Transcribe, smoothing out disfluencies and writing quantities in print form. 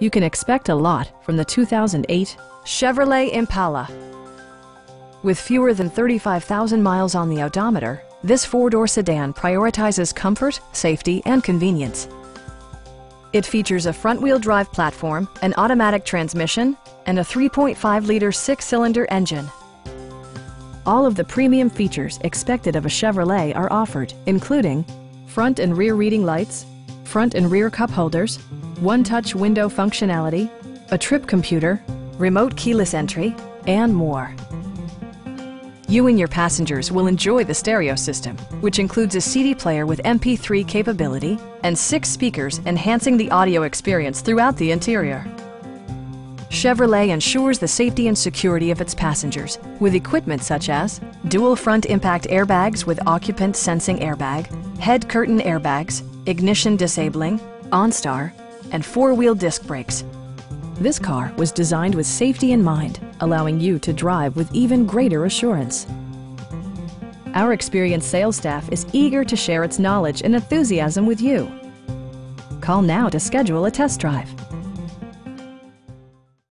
You can expect a lot from the 2008 Chevrolet Impala. With fewer than 35,000 miles on the odometer, this four-door sedan prioritizes comfort, safety, and convenience. It features a front-wheel drive platform, an automatic transmission, and a 3.5-liter six-cylinder engine. All of the premium features expected of a Chevrolet are offered, including front and rear reading lights, front and rear cup holders, one-touch window functionality, a trip computer, remote keyless entry, and more. You and your passengers will enjoy the stereo system, which includes a CD player with MP3 capability and 6 speakers enhancing the audio experience throughout the interior. Chevrolet ensures the safety and security of its passengers with equipment such as dual front impact airbags with occupant sensing airbag, head curtain airbags, ignition disabling, OnStar, and 4-wheel disc brakes. This car was designed with safety in mind, allowing you to drive with even greater assurance. Our experienced sales staff is eager to share its knowledge and enthusiasm with you. Call now to schedule a test drive.